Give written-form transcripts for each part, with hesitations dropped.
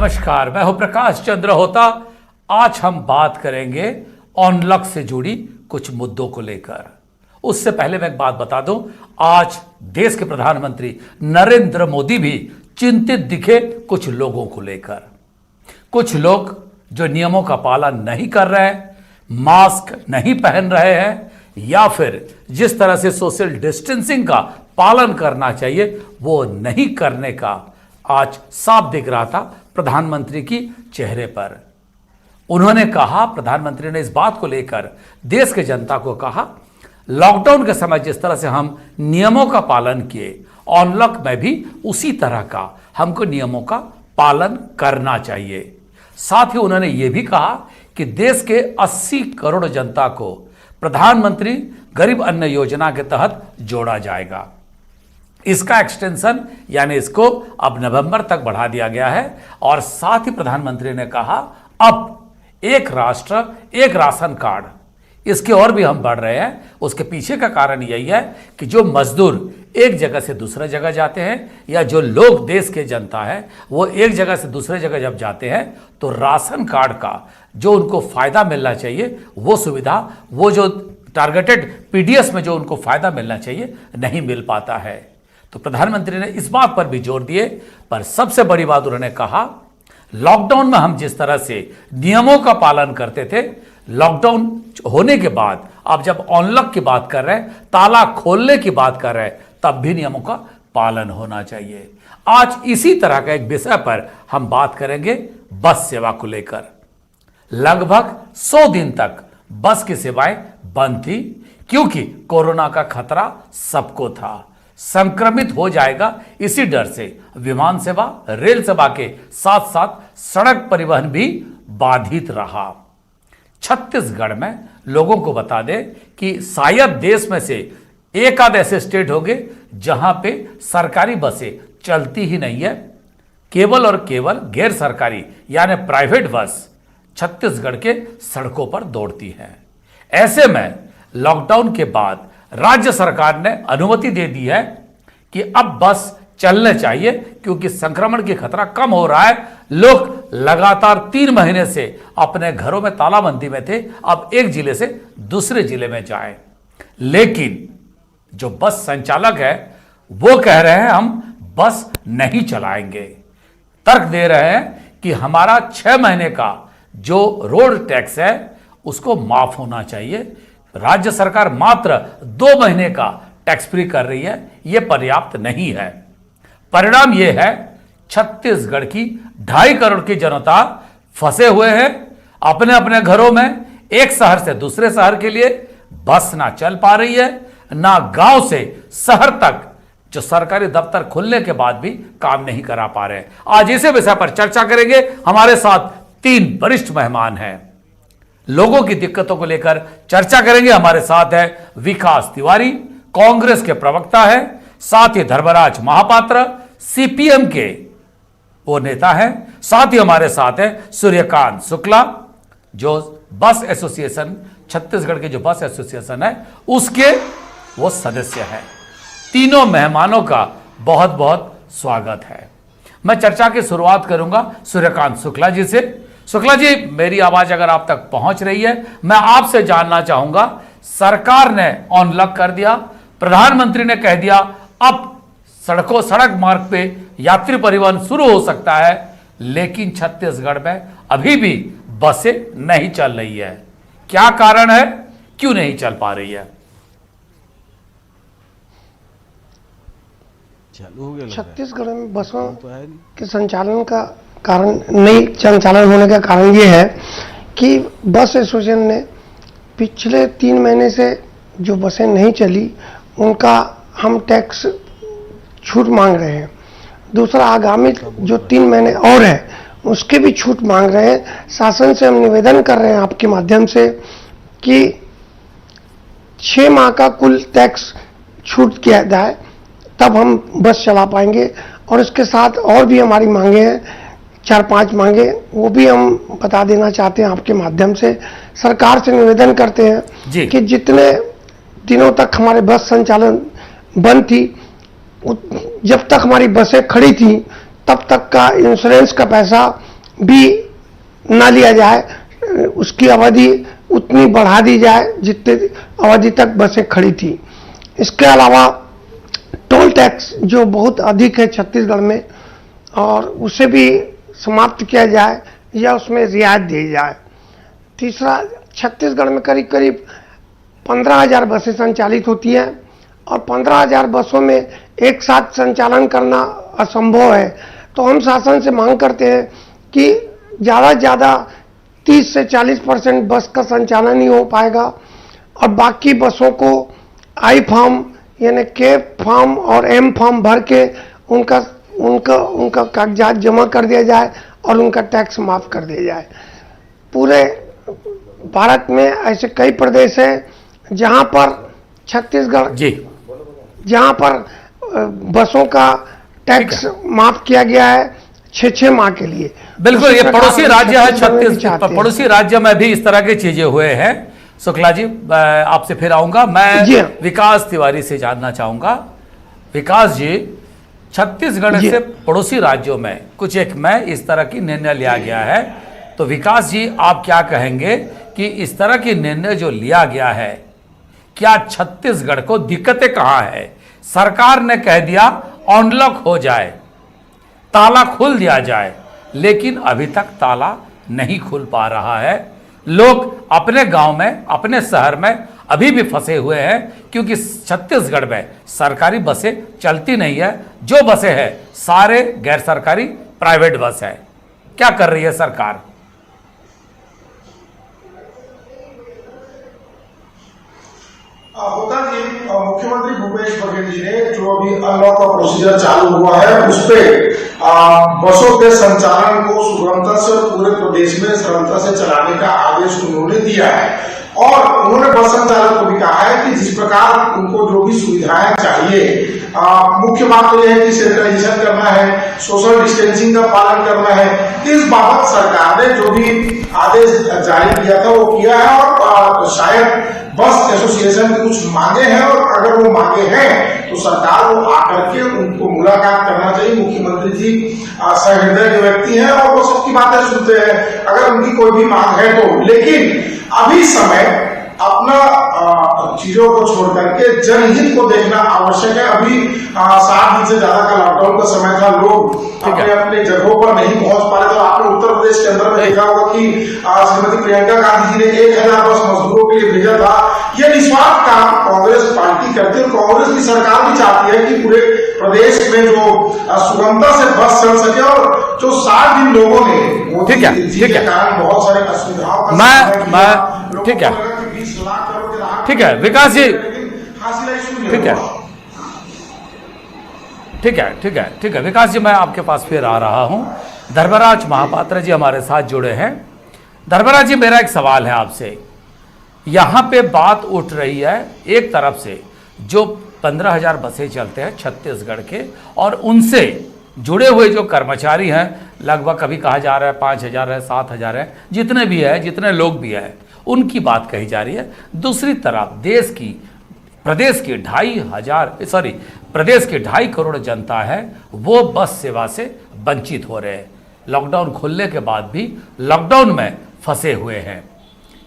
नमस्कार, मैं हूं प्रकाश चंद्र होता। आज हम बात करेंगे अनलॉक से जुड़ी कुछ मुद्दों को लेकर। उससे पहले मैं एक बात बता दूं, आज देश के प्रधानमंत्री नरेंद्र मोदी भी चिंतित दिखे कुछ लोगों को लेकर। कुछ लोग जो नियमों का पालन नहीं कर रहे हैं, मास्क नहीं पहन रहे हैं, या फिर जिस तरह से सोशल डिस्टेंसिंग का पालन करना चाहिए वो नहीं करने का आज साफ दिख रहा था प्रधानमंत्री की चेहरे पर। उन्होंने कहा, प्रधानमंत्री ने इस बात को लेकर देश के जनता को कहा, लॉकडाउन के समय जिस तरह से हम नियमों का पालन किए, अनलॉक में भी उसी तरह का हमको नियमों का पालन करना चाहिए। साथ ही उन्होंने ये भी कहा कि देश के 80 करोड़ जनता को प्रधानमंत्री गरीब अन्न योजना के तहत जोड़ा जाएगा। इसका एक्सटेंशन यानी इसको अब नवंबर तक बढ़ा दिया गया है। और साथ ही प्रधानमंत्री ने कहा, अब एक राष्ट्र एक राशन कार्ड, इसके और भी हम बढ़ रहे हैं। उसके पीछे का कारण यही है कि जो मजदूर एक जगह से दूसरे जगह जाते हैं, या जो लोग देश के जनता है वो एक जगह से दूसरे जगह जब जाते हैं, तो राशन कार्ड का जो उनको फायदा मिलना चाहिए, वो सुविधा, वो जो टारगेटेड पीडीएस में जो उनको फायदा मिलना चाहिए, नहीं मिल पाता है। तो प्रधानमंत्री ने इस बात पर भी जोर दिए। पर सबसे बड़ी बात उन्होंने कहा, लॉकडाउन में हम जिस तरह से नियमों का पालन करते थे, लॉकडाउन होने के बाद अब जब अनलॉक की बात कर रहे हैं, ताला खोलने की बात कर रहे हैं, तब भी नियमों का पालन होना चाहिए। आज इसी तरह का एक विषय पर हम बात करेंगे, बस सेवा को लेकर। लगभग 100 दिन तक बस की सेवाएं बंद थी, क्योंकि कोरोना का खतरा सबको था, संक्रमित हो जाएगा इसी डर से विमान सेवा, रेल सेवा के साथ साथ सड़क परिवहन भी बाधित रहा। छत्तीसगढ़ में लोगों को बता दें कि शायद देश में से एक आध ऐसे स्टेट होंगे जहां पे सरकारी बसें चलती ही नहीं है, केवल और केवल गैर सरकारी यानी प्राइवेट बस छत्तीसगढ़ के सड़कों पर दौड़ती है। ऐसे में लॉकडाउन के बाद राज्य सरकार ने अनुमति दे दी है कि अब बस चलने चाहिए, क्योंकि संक्रमण की खतरा कम हो रहा है। लोग लगातार 3 महीने से अपने घरों में तालाबंदी में थे, अब एक जिले से दूसरे जिले में जाएं। लेकिन जो बस संचालक है वो कह रहे हैं हम बस नहीं चलाएंगे। तर्क दे रहे हैं कि हमारा 6 महीने का जो रोड टैक्स है उसको माफ होना चाहिए। राज्य सरकार मात्र 2 महीने का टैक्स फ्री कर रही है, यह पर्याप्त नहीं है। परिणाम यह है, छत्तीसगढ़ की 2.5 करोड़ की जनता फंसे हुए हैं अपने अपने घरों में। एक शहर से दूसरे शहर के लिए बस ना चल पा रही है, ना गांव से शहर तक जो सरकारी दफ्तर खुलने के बाद भी काम नहीं करा पा रहे। आज इसी विषय पर चर्चा करेंगे। हमारे साथ 3 वरिष्ठ मेहमान हैं, लोगों की दिक्कतों को लेकर चर्चा करेंगे। हमारे साथ है विकास तिवारी, कांग्रेस के प्रवक्ता है, साथ ही धर्मराज महापात्र सीपीएम के वो नेता है, साथ ही हमारे साथ है सूर्यकांत शुक्ला जो बस एसोसिएशन, छत्तीसगढ़ के जो बस एसोसिएशन है उसके वो सदस्य हैं। तीनों मेहमानों का बहुत बहुत स्वागत है। मैं चर्चा की शुरुआत करूंगा सूर्यकांत शुक्ला जी से। शुक्ला जी, मेरी आवाज अगर आप तक पहुंच रही है, मैं आपसे जानना चाहूंगा, सरकार ने अनलॉक कर दिया, प्रधानमंत्री ने कह दिया अब सड़क मार्ग पे यात्री परिवहन शुरू हो सकता है, लेकिन छत्तीसगढ़ में अभी भी बसें नहीं चल रही है। क्या कारण है, क्यों नहीं चल पा रही है? छत्तीसगढ़ में बसों के संचालन का कारण, नहीं संचालन होने का कारण ये है कि बस एसोसिएशन ने पिछले 3 महीने से जो बसें नहीं चली उनका हम टैक्स छूट मांग रहे हैं। दूसरा, आगामी जो 3 महीने और है उसके भी छूट मांग रहे हैं। शासन से हम निवेदन कर रहे हैं आपके माध्यम से कि 6 माह का कुल टैक्स छूट किया जाए, तब हम बस चला पाएंगे। और इसके साथ और भी हमारी मांगे हैं, 4-5 मांगे, वो भी हम बता देना चाहते हैं आपके माध्यम से। सरकार से निवेदन करते हैं कि जितने दिनों तक हमारे बस संचालन बंद थी, जब तक हमारी बसें खड़ी थी तब तक का इंश्योरेंस का पैसा भी न लिया जाए, उसकी अवधि उतनी बढ़ा दी जाए जितने अवधि तक बसें खड़ी थी। इसके अलावा टोल टैक्स जो बहुत अधिक है छत्तीसगढ़ में, और उसे भी समाप्त किया जाए या उसमें रियायत दी जाए। तीसरा, छत्तीसगढ़ में करीब करीब 15,000 बसें संचालित होती हैं और 15,000 बसों में एक साथ संचालन करना असंभव है। तो हम शासन से मांग करते हैं कि ज़्यादा से ज़्यादा 30 से 40% बस का संचालन ही हो पाएगा और बाकी बसों को आई फॉर्म यानी के फॉर्म और एम फॉर्म भर के उनका कागजात जमा कर दिया जाए और उनका टैक्स माफ कर दिया जाए। पूरे भारत में ऐसे कई प्रदेश हैं जहां पर छत्तीसगढ़ जहां पर बसों का टैक्स माफ किया गया है 6-6 माह के लिए। बिल्कुल, ये पड़ोसी राज्य है छत्तीसगढ़, पड़ोसी राज्य में भी इस तरह की चीजें हुए हैं। शुक्ला जी, आपसे फिर आऊंगा। मैं विकास तिवारी से जानना चाहूंगा। विकास जी, छत्तीसगढ़ से पड़ोसी राज्यों में कुछ एक में इस तरह की निर्णय लिया गया है, तो विकास जी आप क्या कहेंगे कि इस तरह की निर्णय जो लिया गया है, क्या छत्तीसगढ़ को दिक्कतें कहां है? सरकार ने कह दिया अनलॉक हो जाए, ताला खोल दिया जाए, लेकिन अभी तक ताला नहीं खुल पा रहा है। लोग अपने गांव में, अपने शहर में अभी भी फंसे हुए हैं, क्योंकि छत्तीसगढ़ में सरकारी बसें चलती नहीं है। जो बसें हैं सारे गैर सरकारी प्राइवेट बस है। क्या कर रही है सरकार? होता जी, मुख्यमंत्री भूपेश बघेल जी ने जो अभी अनलॉक का प्रोसीजर चालू हुआ है उस पे बसों के संचालन को सुगमता से पूरे प्रदेश में सरलता से चलाने का आदेश उन्होंने दिया है और उन्होंने बस संचालक को भी कहा है कि जिस प्रकार उनको जो भी सुविधाएं चाहिए, मुख्य बात तो यह है कि सैनिटाइजेशन करना है, सोशल डिस्टेंसिंग का पालन करना है। इस बाबत सरकार ने जो भी आदेश जारी किया था वो किया है और शायद बस एसोसिएशन की कुछ मांगे हैं और अगर वो मांगे हैं तो सरकार को आकर के उनको मुलाकात करना चाहिए। मुख्यमंत्री जी सहृदय के व्यक्ति हैं और वो सबकी बातें सुनते हैं अगर उनकी कोई भी मांग है तो। लेकिन अभी समय अपना चीजों को छोड़ करके जनहित को देखना आवश्यक है। अभी 7 दिन से ज्यादा का लॉकडाउन का समय था, लोग अपने अपने जगहों पर नहीं पहुंच पा रहे। तो आपने उत्तर प्रदेश के अंदर में देखा होगा कि श्रीमती प्रियंका गांधी जी ने 1000 बस मजदूरों के लिए भेजा था। ये निस्वार्थ काम कांग्रेस पार्टी करती है। कांग्रेस की सरकार भी चाहती है कि पूरे प्रदेश में जो सुगमता से बस चल सके और जो 7 दिन लोगों ने मोदी जी के कारण बहुत सारे असुविधाओं का ठीक है विकास जी, ठीक है विकास जी, मैं आपके पास फिर आ रहा हूं। धर्मराज महापात्र जी हमारे साथ जुड़े हैं। धर्मराज जी, मेरा एक सवाल है आपसे। यहां पे बात उठ रही है एक तरफ से जो 15,000 बसें चलते हैं छत्तीसगढ़ के और उनसे जुड़े हुए जो कर्मचारी हैं, लगभग कभी कहा जा रहा है 5,000 है, 7,000 है, जितने भी है, जितने लोग भी है, उनकी बात कही जा रही है। दूसरी तरफ प्रदेश की 2.5 करोड़ जनता है, वो बस सेवा से वंचित हो रहे हैं। लॉकडाउन खुलने के बाद भी लॉकडाउन में फंसे हुए हैं।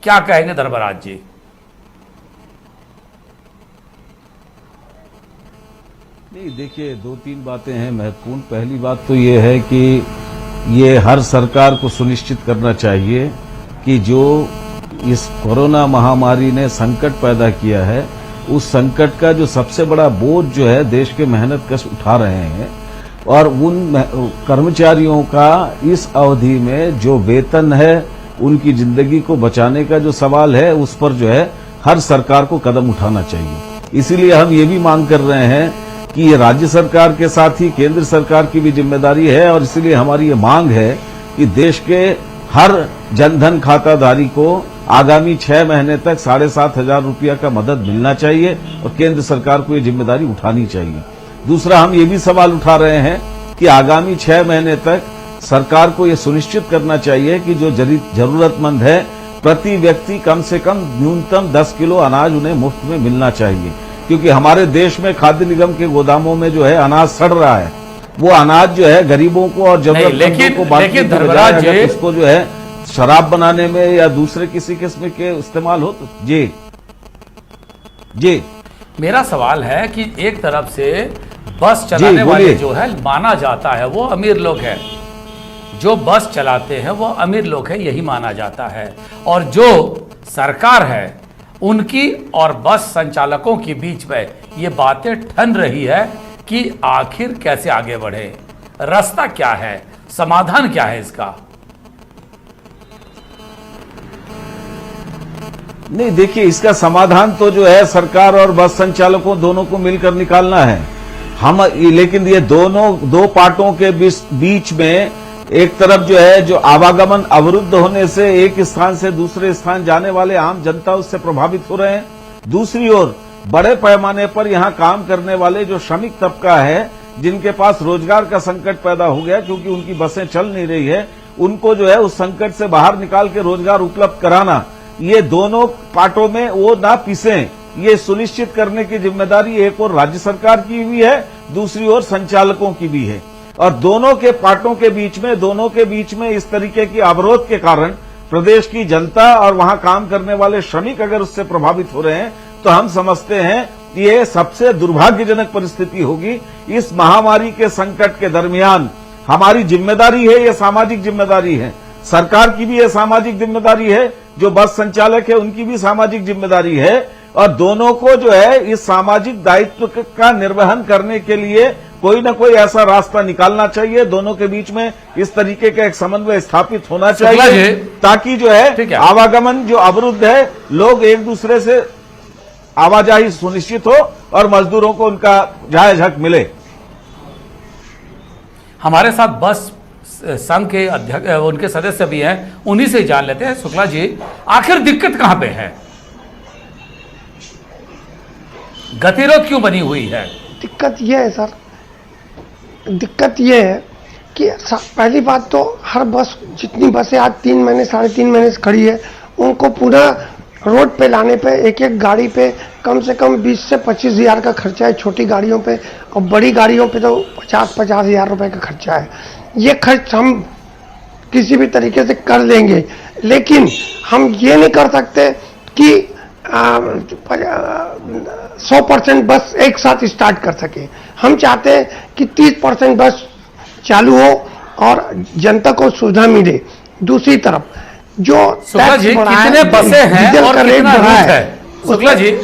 क्या कहेंगे धर्मराज जी? नहीं, देखिए 2-3 बातें हैं महत्वपूर्ण। पहली बात तो ये है कि ये हर सरकार को सुनिश्चित करना चाहिए कि जो इस कोरोना महामारी ने संकट पैदा किया है, उस संकट का जो सबसे बड़ा बोझ जो है देश के मेहनतकश उठा रहे हैं और उन कर्मचारियों का इस अवधि में जो वेतन है, उनकी जिंदगी को बचाने का जो सवाल है, उस पर जो है हर सरकार को कदम उठाना चाहिए। इसीलिए हम ये भी मांग कर रहे हैं कि ये राज्य सरकार के साथ ही केंद्र सरकार की भी जिम्मेदारी है और इसलिए हमारी ये मांग है कि देश के हर जनधन खाताधारी को आगामी 6 महीने तक 7,500 रुपया का मदद मिलना चाहिए और केंद्र सरकार को ये जिम्मेदारी उठानी चाहिए। दूसरा, हम ये भी सवाल उठा रहे हैं कि आगामी 6 महीने तक सरकार को ये सुनिश्चित करना चाहिए कि जो जरूरतमंद है, प्रति व्यक्ति कम से कम न्यूनतम 10 किलो अनाज उन्हें मुफ्त में मिलना चाहिए, क्योंकि हमारे देश में खाद्य निगम के गोदामों में जो है अनाज सड़ रहा है वो अनाज जो है गरीबों को और जरूरतमंदों को बांटने के बजाय अगर उसको जो है शराब बनाने में या दूसरे किसी किस्म के इस्तेमाल हो तो जी मेरा सवाल है कि एक तरफ से बस चलाने वाले जो है माना जाता है वो अमीर लोग हैं, जो बस चलाते हैं वो अमीर लोग हैं यही माना जाता है, और जो सरकार है उनकी और बस संचालकों के बीच में ये बातें ठन रही है कि आखिर कैसे आगे बढ़े, रास्ता क्या है, समाधान क्या है इसका? नहीं, देखिए इसका समाधान तो जो है सरकार और बस संचालकों दोनों को मिलकर निकालना है। लेकिन ये दो पार्टों के बीच में एक तरफ जो है जो आवागमन अवरुद्ध होने से एक स्थान से दूसरे स्थान जाने वाले आम जनता उससे प्रभावित हो रहे हैं, दूसरी ओर बड़े पैमाने पर यहां काम करने वाले जो श्रमिक तबका है जिनके पास रोजगार का संकट पैदा हो गया क्योंकि उनकी बसें चल नहीं रही है, उनको जो है उस संकट से बाहर निकाल के रोजगार उपलब्ध कराना, ये दोनों पार्टों में वो ना पिसें, ये सुनिश्चित करने की जिम्मेदारी एक और राज्य सरकार की भी है, दूसरी ओर संचालकों की भी है। और दोनों के पार्टों के बीच में इस तरीके की अवरोध के कारण प्रदेश की जनता और वहां काम करने वाले श्रमिक अगर उससे प्रभावित हो रहे हैं तो हम समझते हैं ये सबसे दुर्भाग्यजनक परिस्थिति होगी। इस महामारी के संकट के दरमियान हमारी जिम्मेदारी है, ये सामाजिक जिम्मेदारी है, सरकार की भी ये सामाजिक जिम्मेदारी है, जो बस संचालक है उनकी भी सामाजिक जिम्मेदारी है, और दोनों को जो है इस सामाजिक दायित्व का निर्वहन करने के लिए कोई न कोई ऐसा रास्ता निकालना चाहिए। दोनों के बीच में इस तरीके का एक समन्वय स्थापित होना चाहिए ताकि जो है आवागमन जो अवरुद्ध है, लोग एक दूसरे से आवाजाही सुनिश्चित हो और मजदूरों को उनका जायज हक मिले। हमारे साथ बस संघ के अध्यक्ष उनके सदस्य भी हैं, उन्हीं से जान लेते हैं। शुक्ला जी, आखिर दिक्कत कहां पे है, गतिरोध क्यों बनी हुई है? दिक्कत यह है सर, दिक्कत यह है कि पहली बात तो हर बस, जितनी बसें आज 3 महीने 3.5 महीने से खड़ी है, उनको पुनः रोड पे लाने पे एक गाड़ी पे कम से कम 20 से 25 हज़ार का खर्चा है छोटी गाड़ियों पे, और बड़ी गाड़ियों पे तो 50 हज़ार रुपए का खर्चा है। ये खर्च हम किसी भी तरीके से कर लेंगे, लेकिन हम ये नहीं कर सकते कि 100% बस एक साथ स्टार्ट कर सके। हम चाहते हैं कि 30% बस चालू हो और जनता को सुविधा मिले। दूसरी तरफ जो शुक्ला जी, कितने बसें हैं और कितना रूट है? शुक्ला जी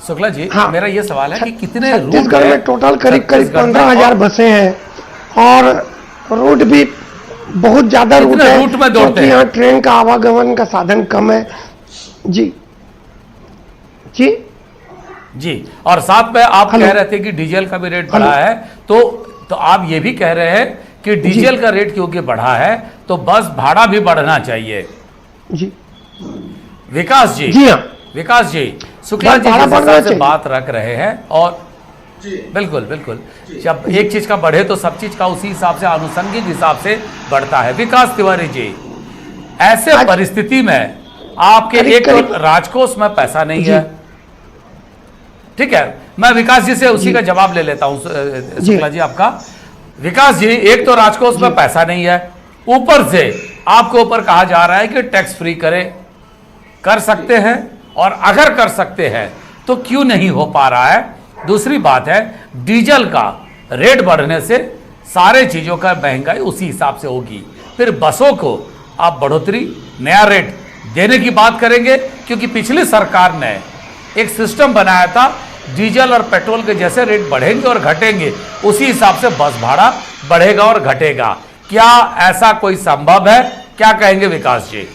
शुक्ला जी, हाँ, मेरा ये सवाल है कि कितने रूट छत्तीसगढ़ में टोटल करीब 15,000 बसें हैं, और रूट भी बहुत ज्यादा रूट है रूट में दौड़ते हैं। यहाँ ट्रेन का आवागमन का साधन कम है। जी जी जी, और साथ में आप कह रहे थे कि डीजल का भी रेट बढ़ा है, तो आप ये भी कह रहे हैं कि डीजल का रेट क्योंकि बढ़ा है तो बस भाड़ा भी बढ़ना चाहिए। जी विकास जी, जी हाँ, विकास जी, शुक्ला जी से बात रख रहे हैं, और बिल्कुल बिल्कुल, जब एक चीज का बढ़े तो सब चीज का उसी हिसाब से आनुषंगिक हिसाब से बढ़ता है। विकास तिवारी जी, ऐसे परिस्थिति में आपके एक तो राजकोष में पैसा नहीं है, ठीक है, मैं विकास जी से उसी का जवाब ले लेता हूं। शुक्ला जी आपका, विकास जी, एक तो राजकोष में पैसा नहीं है, ऊपर से आपके ऊपर कहा जा रहा है कि टैक्स फ्री कर सकते हैं, और अगर कर सकते हैं तो क्यों नहीं हो पा रहा है? दूसरी बात है, डीजल का रेट बढ़ने से सारे चीजों का महंगाई उसी हिसाब से होगी, फिर बसों को आप बढ़ोतरी, नया रेट देने की बात करेंगे, क्योंकि पिछली सरकार ने एक सिस्टम बनाया था, डीजल और पेट्रोल के जैसे रेट बढ़ेंगे और घटेंगे, उसी हिसाब से बस भाड़ा बढ़ेगा और घटेगा। क्या ऐसा कोई संभव है? क्या कहेंगे विकास जी?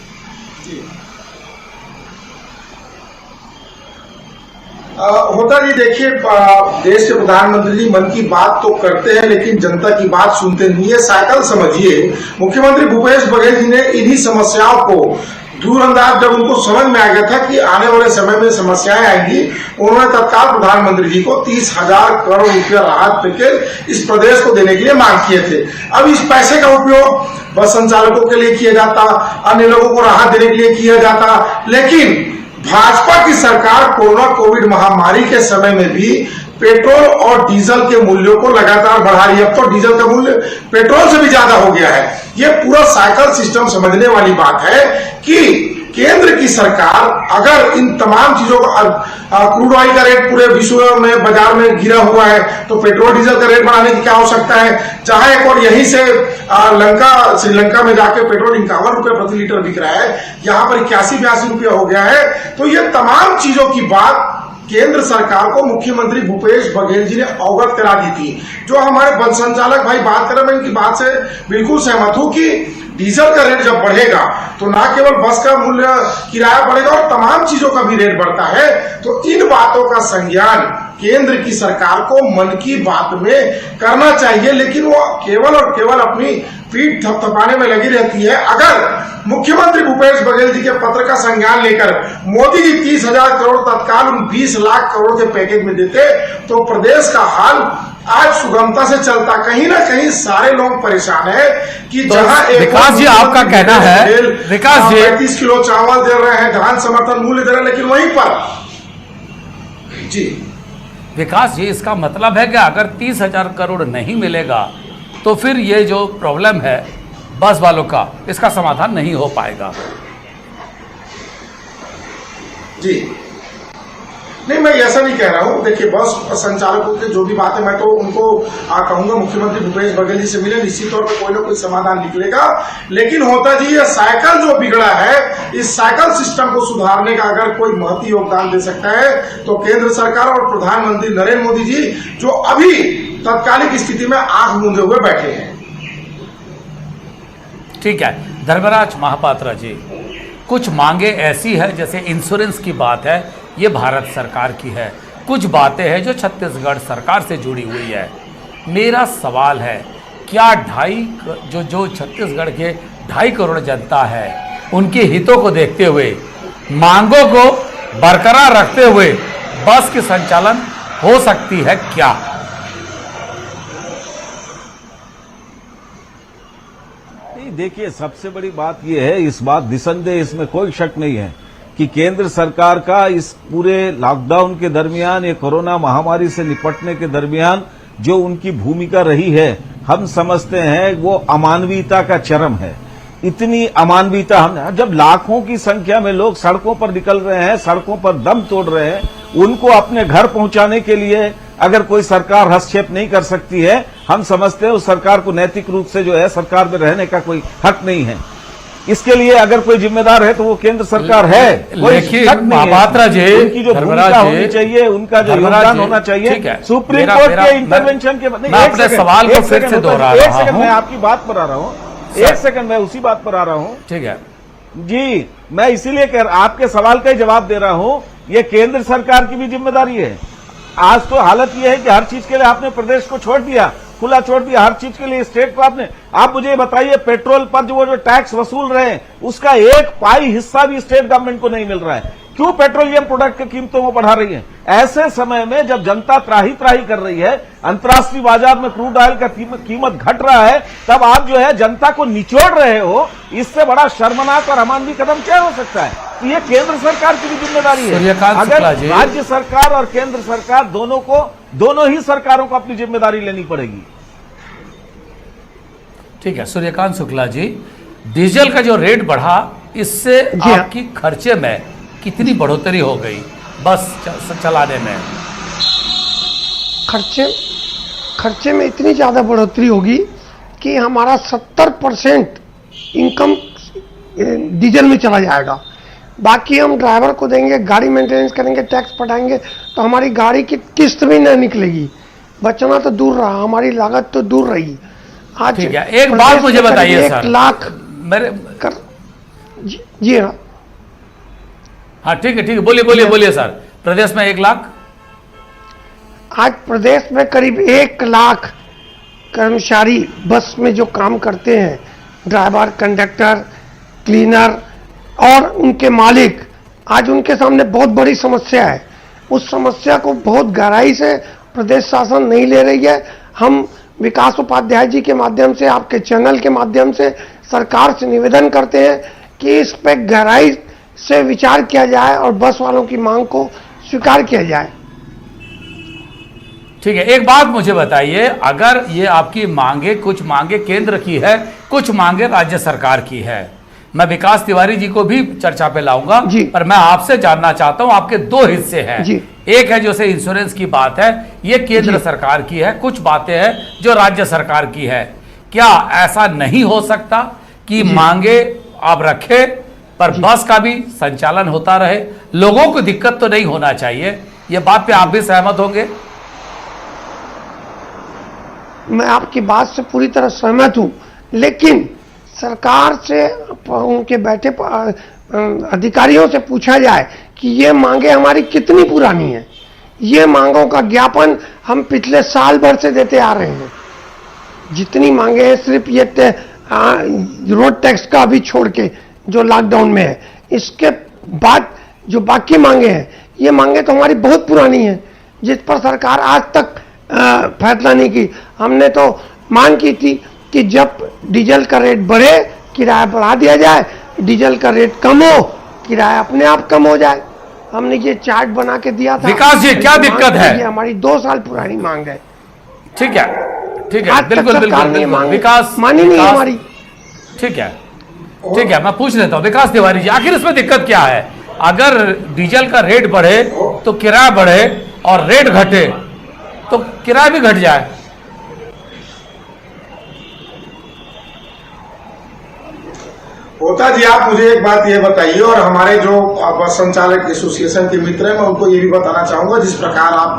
होता जी, देखिए, देश के प्रधानमंत्री जी मन की बात तो करते हैं लेकिन जनता की बात सुनते नहीं है। साइकिल समझिए, मुख्यमंत्री भूपेश बघेल जी ने इन्हीं समस्याओं को दूरअंदाज, जब उनको समझ में आ गया था कि आने वाले समय में समस्याएं आएंगी, उन्होंने तत्काल प्रधानमंत्री जी को 30,000 करोड़ रुपया राहत पैकेज इस प्रदेश को देने के लिए मांग किए थे। अब इस पैसे का उपयोग बस संचालकों के लिए किया जाता, अन्य लोगों को राहत देने के लिए किया जाता, लेकिन भाजपा की सरकार कोरोना कोविड महामारी के समय में भी पेट्रोल और डीजल के मूल्यों को लगातार बढ़ा रही है। अब तो डीजल का मूल्य पेट्रोल से भी ज्यादा हो गया है। ये पूरा साइकिल सिस्टम समझने वाली बात है कि केंद्र की सरकार अगर इन तमाम चीजों को, क्रूड ऑयल का रेट पूरे विश्व में बाजार में गिरा हुआ है, तो पेट्रोल डीजल का रेट बढ़ाने की क्या आवश्यकता है? जहां एक और यहीं से श्रीलंका में जाके पेट्रोल 51 रुपए प्रति लीटर बिक रहा है, यहां पर 81-82 रुपया हो गया है। तो ये तमाम चीजों की बात केंद्र सरकार को मुख्यमंत्री भूपेश बघेल जी ने अवगत करा दी थी। जो हमारे बस संचालक भाई बात कर रहे हैं, मैं इनकी बात से बिल्कुल सहमत हूं कि डीजल का रेट जब बढ़ेगा तो ना केवल बस का मूल्य, किराया बढ़ेगा और तमाम चीजों का भी रेट बढ़ता है। तो इन बातों का संज्ञान केंद्र की सरकार को मन की बात में करना चाहिए, लेकिन वो केवल और केवल अपनी पीठ थपथपाने में लगी रहती है। अगर मुख्यमंत्री भूपेश बघेल जी के पत्र का संज्ञान लेकर मोदी जी 30,000 करोड़ तत्काल उन 20 लाख करोड़ के पैकेज में देते तो प्रदेश का हाल आज सुगमता से चलता। कहीं ना कहीं सारे लोग परेशान है कि तो जहां विकास जी आपका कहना है, विकास जी 35 किलो चावल दे रहे हैं, धान समर्थन मूल्य दे रहे हैं, लेकिन वहीं पर जी विकास जी इसका मतलब है कि अगर 30,000 करोड़ नहीं मिलेगा तो फिर ये जो प्रॉब्लम है बस वालों का, इसका समाधान नहीं हो पाएगा। जी नहीं, मैं ऐसा नहीं कह रहा हूं। देखिए, बस संचालकों की जो भी बात है, मैं तो उनको कहूंगा मुख्यमंत्री भूपेश बघेल जी से मिले, निश्चित तौर पर कोई ना कोई समाधान निकलेगा। लेकिन होता जी ये साइकिल जो बिगड़ा है, इस साइकिल सिस्टम को सुधारने का अगर कोई महती योगदान दे सकता है तो केंद्र सरकार और प्रधानमंत्री नरेंद्र मोदी जी, जो अभी तत्कालिक स्थिति में आंख मूंदे हुए बैठे हैं। ठीक है, धर्मराज महापात्रा जी, कुछ मांगे ऐसी है जैसे इंश्योरेंस की बात है, ये भारत सरकार की है। कुछ बातें हैं जो छत्तीसगढ़ सरकार से जुड़ी हुई है। मेरा सवाल है, क्या जो छत्तीसगढ़ के 2.5 करोड़ जनता है, उनके हितों को देखते हुए, मांगों को बरकरार रखते हुए बस की संचालन हो सकती है क्या? देखिए, सबसे बड़ी बात यह है, इस बात निसंदेह इसमें कोई शक नहीं है कि केंद्र सरकार का इस पूरे लॉकडाउन के दरमियान, ये कोरोना महामारी से निपटने के दरमियान जो उनकी भूमिका रही है, हम समझते हैं वो अमानवीयता का चरम है। इतनी अमानवीयता, हम जब लाखों की संख्या में लोग सड़कों पर निकल रहे हैं, सड़कों पर दम तोड़ रहे हैं, उनको अपने घर पहुंचाने के लिए अगर कोई सरकार हस्तक्षेप नहीं कर सकती है, हम समझते हैं उस सरकार को नैतिक रूप से जो है सरकार में रहने का कोई हक नहीं है। इसके लिए अगर कोई जिम्मेदार है तो वो केंद्र सरकार है। लेकिन महापात्रा जी, उनकी जो भूमिका होनी चाहिए, उनका जो योगदान होना चाहिए, सुप्रीम कोर्ट के इंटरवेंशन के बाद। मैं अपने सवाल को फिर से दोहरा रहा हूं। 1 सेकंड, मैं आपकी बात पर आ रहा हूं। 1 सेकंड, मैं उसी बात पर आ रहा हूं। ठीक है जी, मैं इसीलिए आपके सवाल का ही जवाब दे रहा हूं। ये केंद्र सरकार की भी जिम्मेदारी है। आज तो हालत यह है कि हर चीज के लिए आपने प्रदेश को छोड़ दिया, खुला छोड़ दिया, हर चीज के लिए स्टेट को आपने। आप मुझे बताइए, पेट्रोल पर जो टैक्स वसूल रहे हैं, उसका 1 पाई हिस्सा भी स्टेट गवर्नमेंट को नहीं मिल रहा है। क्यों पेट्रोलियम प्रोडक्ट की कीमतों को बढ़ा रही है? ऐसे समय में जब जनता त्राही त्राही कर रही है, अंतर्राष्ट्रीय बाजार में क्रूड ऑयल का कीमत घट रहा है, तब आप जो है जनता को निचोड़ रहे हो। इससे बड़ा शर्मनाक और अमानवीय कदम क्या हो सकता है? तो ये केंद्र सरकार की भी जिम्मेदारी है। अगर राज्य सरकार और केंद्र सरकार दोनों ही सरकारों को अपनी जिम्मेदारी लेनी पड़ेगी। ठीक है, सूर्यकांत शुक्ला जी, डीजल का जो रेट बढ़ा, इससे आपकी खर्चे में कितनी बढ़ोतरी हो गई बस चलाने में? खर्चे में इतनी ज्यादा बढ़ोतरी होगी कि हमारा 70% इनकम डीजल में चला जाएगा। बाकी हम ड्राइवर को देंगे, गाड़ी मेंटेनेंस करेंगे, टैक्स पटाएंगे, तो हमारी गाड़ी की किस्त भी नहीं निकलेगी। बचना तो दूर रहा, हमारी लागत तो दूर रही। आज ठीक है, एक बात मुझे बताइए सर, 1 लाख मेरे जी हाँ हाँ ठीक है बोलिए सर। प्रदेश में 1 लाख, आज प्रदेश में करीब 1 लाख कर्मचारी बस में जो काम करते हैं, ड्राइवर, कंडक्टर, क्लीनर और उनके मालिक, आज उनके सामने बहुत बड़ी समस्या है। उस समस्या को बहुत गहराई से प्रदेश शासन नहीं ले रही है। हम विकास उपाध्याय जी के माध्यम से, आपके चैनल के माध्यम से सरकार से निवेदन करते हैं कि इस पर गहराई से विचार किया जाए और बस वालों की मांग को स्वीकार किया जाए। ठीक है, एक बात मुझे बताइए, अगर ये आपकी मांगे, कुछ मांगे केंद्र की है, कुछ मांगे राज्य सरकार की है, मैं विकास तिवारी जी को भी चर्चा पे लाऊंगा, पर मैं आपसे जानना चाहता हूं, आपके दो हिस्से हैं। एक है जैसे इंश्योरेंस की बात है, ये केंद्र सरकार की है, कुछ बातें हैं जो राज्य सरकार की है। क्या ऐसा नहीं हो सकता कि मांगे आप रखे पर बस का भी संचालन होता रहे? लोगों को दिक्कत तो नहीं होना चाहिए, ये बात पे आप भी सहमत होंगे? मैं आपकी बात से पूरी तरह सहमत हूं, लेकिन सरकार से, उनके बैठे अधिकारियों से पूछा जाए कि ये मांगे हमारी कितनी पुरानी है। ये मांगों का ज्ञापन हम पिछले साल भर से देते आ रहे हैं। जितनी मांगे हैं, सिर्फ ये रोड टैक्स का भी छोड़ के जो लॉकडाउन में है, इसके बाद जो बाकी मांगे हैं, ये मांगे तो हमारी बहुत पुरानी है, जिस पर सरकार आज तक फैसला नहीं की। हमने तो मांग की थी कि जब डीजल का रेट बढ़े, किराया बढ़ा दिया जाए, डीजल का रेट कम हो, किराया अपने आप कम हो जाए। हमने ये चार्ट बना के दिया था। विकास जी, क्या दिक्कत है? ये हमारी 2 साल पुरानी मांग है। ठीक है, ठीक है, बिल्कुल बिल्कुल विकास मानी नहीं हमारी। ठीक है, ठीक है, मैं पूछ लेता हूं विकास तिवारी जी, आखिर इसमें दिक्कत क्या है? अगर डीजल का रेट बढ़े तो किराया बढ़े, और रेट घटे तो किराया भी घट जाए। होता जी, आप मुझे एक बात ये बताइए, और हमारे जो बस संचालक एसोसिएशन के मित्र हैं, मैं उनको ये भी बताना चाहूंगा, जिस प्रकार आप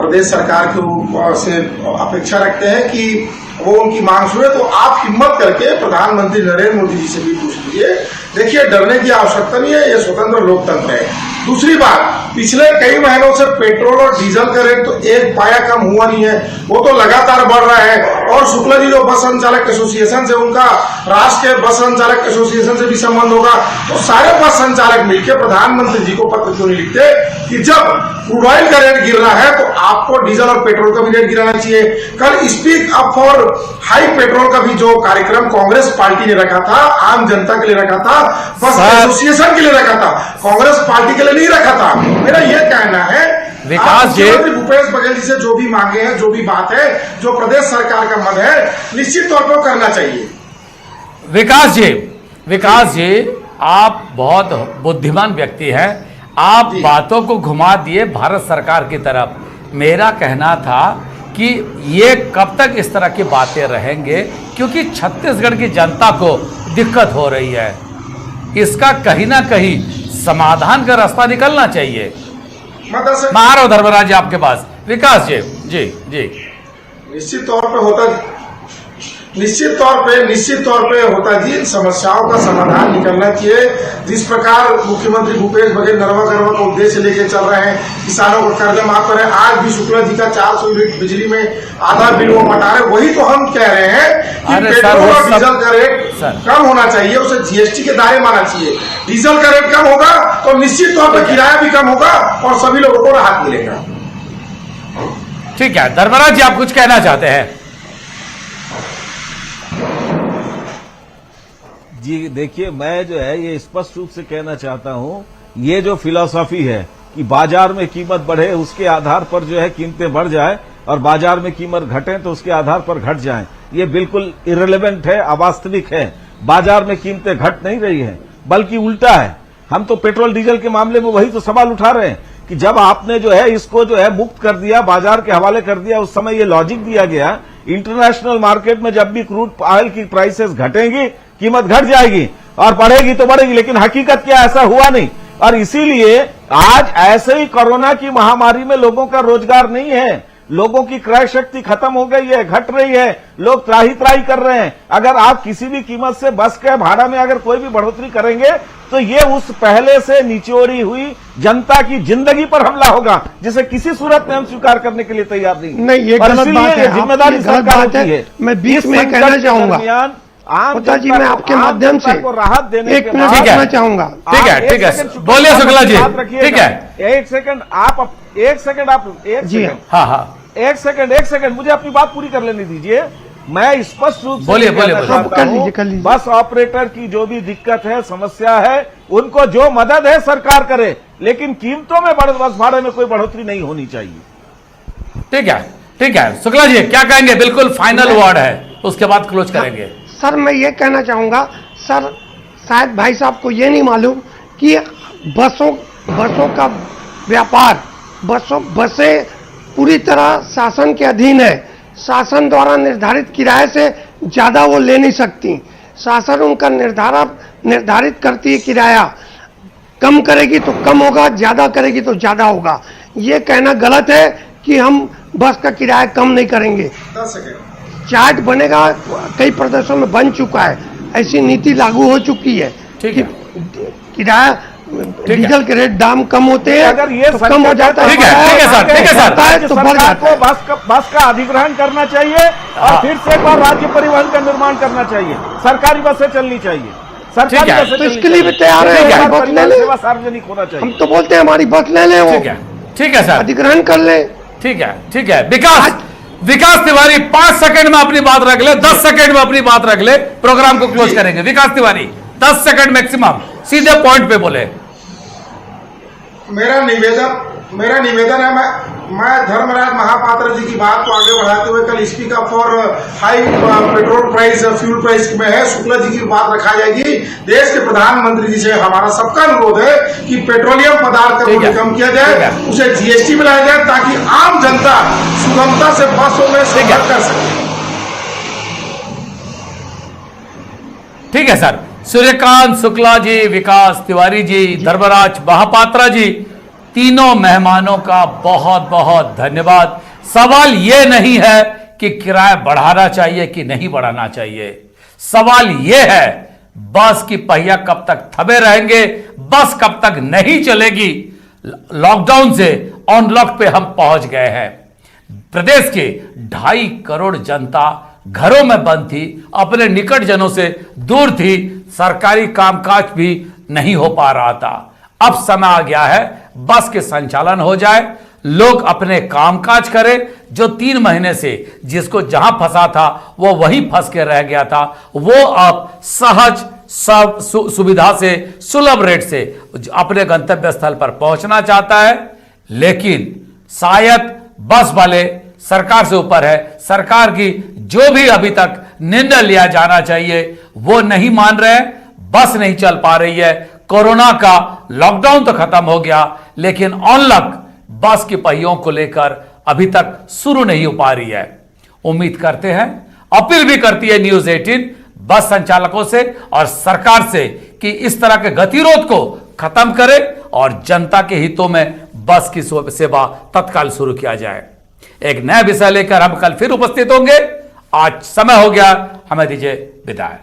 प्रदेश सरकार से अपेक्षा रखते हैं कि वो उनकी मांग सुने, तो आप हिम्मत करके प्रधानमंत्री नरेंद्र मोदी जी से भी पूछ लीजिए। देखिए, डरने की आवश्यकता नहीं है, ये स्वतंत्र लोकतंत्र है। दूसरी बात, पिछले कई महीनों से पेट्रोल और डीजल का रेट तो एक पाया कम हुआ नहीं है, वो तो लगातार बढ़ रहा है। और शुक्ला जी जो बस संचालक एसोसिएशन से, उनका राष्ट्रीय बस संचालक एसोसिएशन से भी संबंध होगा, तो सारे बस संचालक मिलकर प्रधानमंत्री जी को पत्र क्यों नहीं लिखते कि जब क्रूड ऑयल का रेट गिर रहा है तो आपको डीजल और पेट्रोल का भी रेट गिराना चाहिए। कल speak up for high petrol का भी जो कार्यक्रम कांग्रेस पार्टी ने रखा था, आम जनता के लिए रखा था, बस एसोसिएशन के लिए रखा था, कांग्रेस पार्टी के लिए नहीं रखा था। मेरा यह कहना है, विकास जी, भूपेश बघेल जी से जो भी मांगे हैं, जो भी बात है, जो प्रदेश सरकार का मत है, निश्चित तौर पर करना चाहिए। विकास जी, आप बहुत बुद्धिमान व्यक्ति हैं, आप बातों को घुमा दिए भारत सरकार की तरफ। मेरा कहना था कि ये कब तक इस तरह की बातें रहेंगे, क्योंकि छत्तीसगढ़ की जनता को दिक्कत हो रही है, इसका कहीं ना कहीं समाधान का रास्ता निकलना चाहिए। मैं आ रहा हूं धर्मराज जी आपके पास। विकास जी, जी जी, निश्चित तौर पे होता जी, इन समस्याओं का समाधान निकलना चाहिए। जिस प्रकार मुख्यमंत्री भूपेश बघेल नरवा गरवा का उद्देश्य लेके चल रहे हैं, किसानों का कर्ज माफ करें, आज भी शुक्ला जी का 400 यूनिट बिजली में आधा बिल वो मटा रहे, वही तो हम कह रहे हैं कि पेट्रोल और डीजल का रेट कम होना चाहिए, उसे जीएसटी के दायरे माना चाहिए। डीजल का रेट कम होगा तो निश्चित तौर पर किराया भी कम होगा और सभी लोगों को राहत मिलेगा। ठीक है, धर्मराज जी, आप कुछ कहना चाहते हैं? जी देखिए, मैं जो है ये स्पष्ट रूप से कहना चाहता हूं, ये जो फिलॉसफी है कि बाजार में कीमत बढ़े उसके आधार पर जो है कीमतें बढ़ जाए, और बाजार में कीमत घटे तो उसके आधार पर घट जाए, ये बिल्कुल इररिलेवेंट है, अवास्तविक है। बाजार में कीमतें घट नहीं रही है, बल्कि उल्टा है। हम तो पेट्रोल डीजल के मामले में वही तो सवाल उठा रहे हैं कि जब आपने जो है इसको जो है मुक्त कर दिया, बाजार के हवाले कर दिया, उस समय ये लॉजिक दिया गया इंटरनेशनल मार्केट में जब भी क्रूड ऑयल की प्राइसेस घटेंगी, कीमत घट जाएगी, और बढ़ेगी तो बढ़ेगी। लेकिन हकीकत क्या, ऐसा हुआ नहीं। और इसीलिए आज ऐसे ही कोरोना की महामारी में लोगों का रोजगार नहीं है, लोगों की क्रय शक्ति खत्म हो गई है, घट रही है, लोग त्राही त्राही कर रहे हैं। अगर आप किसी भी कीमत से बस के भाड़ा में अगर कोई भी बढ़ोतरी करेंगे तो ये उस पहले से निचोड़ी हुई जनता की जिंदगी पर हमला होगा, जिसे किसी सूरत में हम स्वीकार करने के लिए तैयार नहीं। ये गलत बात है, जिम्मेदारी सरकार की है। मैं बीच में कहना चाहूंगा होता जी, मैं आपके माध्यम से राहत देने एक मिनट कहना चाहूंगा। ठीक है, ठीक है, बोलिए शुक्ला जी। ठीक है, एक सेकंड आप एक सेकंड मुझे अपनी बात पूरी कर लेने दीजिए। मैं स्पष्ट रूप से बोलिए, बस ऑपरेटर की जो भी दिक्कत है, समस्या है, उनको जो मदद है सरकार करे, लेकिन कीमतों में बस भाड़े में कोई बढ़ोतरी नहीं होनी चाहिए। ठीक है शुक्ला जी क्या कहेंगे? बिल्कुल फाइनल वर्ड है, उसके बाद क्लोज करेंगे। सर मैं ये कहना चाहूँगा सर, शायद भाई साहब को ये नहीं मालूम कि बसों का व्यापार, बसें पूरी तरह शासन के अधीन है। शासन द्वारा निर्धारित किराए से ज़्यादा वो ले नहीं सकती। शासन उनका निर्धारित करती है किराया, कम करेगी तो कम होगा, ज़्यादा करेगी तो ज़्यादा होगा। ये कहना गलत है कि हम बस का किराया कम नहीं करेंगे। 10 सेकेंड चार्ट बनेगा, कई प्रदेशों में बन चुका है, ऐसी नीति लागू हो चुकी है ठीक कि है। किराया डीजल के रेट दाम कम होते हैं अगर ये तो कम हो जाता है। ठीक है सर, ठीक है सर। होता है तो बढ़ सरकार जाता है। को बस का अधिग्रहण करना चाहिए और फिर से एक बार राज्य परिवहन का निर्माण करना चाहिए। सरकारी बसें चलनी चाहिए, सरकारी ठीक है, बसें तो चलनी इसके लिए भी चाहिए। तैयार है, एक बार बस ले परिवहन ले। सेवा सार्वजनिक होना चाहिए। हम तो बोलते हैं हमारी बस ले ले, वो ठीक है सर, अधिग्रहण कर ले। ठीक है। विकास तिवारी 5 सेकंड में अपनी बात रख ले, 10 सेकंड में अपनी बात रख ले, प्रोग्राम को क्लोज करेंगे। विकास तिवारी 10 सेकंड मैक्सिमम, सीधे पॉइंट पे बोले। मेरा निवेदन है, मैं धर्मराज महापात्र जी की बात को आगे बढ़ाते हुए, कल speaker for high petrol price, fuel price में है, शुक्ला जी की बात रखा जाएगी। देश के प्रधानमंत्री जी से हमारा सबका अनुरोध है कि पेट्रोलियम पदार्थ को कम किया जाए, उसे जीएसटी में लाया जाए ताकि आम जनता सुगमता से बसों में सफर कर सके। ठीक है सर। सूर्यकांत शुक्ला जी, विकास तिवारी जी, धर्मराज महापात्रा जी, तीनों मेहमानों का बहुत बहुत धन्यवाद। सवाल यह नहीं है कि किराया बढ़ाना चाहिए कि नहीं बढ़ाना चाहिए, सवाल यह है बस की पहिया कब तक थमे रहेंगे, बस कब तक नहीं चलेगी। लॉकडाउन से अनलॉक पे हम पहुंच गए हैं। प्रदेश के 2.5 करोड़ जनता घरों में बंद थी, अपने निकट जनों से दूर थी, सरकारी कामकाज भी नहीं हो पा रहा था। अब समय आ गया है बस के संचालन हो जाए, लोग अपने कामकाज करें। जो 3 महीने से जिसको जहां फंसा था वो वहीं फंस के रह गया था, वो अब सहज सब सुविधा से, सुलभ रेट से अपने गंतव्य स्थल पर पहुंचना चाहता है। लेकिन शायद बस वाले सरकार से ऊपर है, सरकार की जो भी अभी तक निर्णय लिया जाना चाहिए वो नहीं मान रहे, बस नहीं चल पा रही है। कोरोना का लॉकडाउन तो खत्म हो गया, लेकिन अनलॉक बस की पहियों को लेकर अभी तक शुरू नहीं हो पा रही है। उम्मीद करते हैं, अपील भी करती है न्यूज़ 18 बस संचालकों से और सरकार से कि इस तरह के गतिरोध को खत्म करे और जनता के हितों में बस की सेवा तत्काल शुरू किया जाए। एक नया विषय लेकर हम कल फिर उपस्थित होंगे। आज समय हो गया, हमें दीजिए विदाई।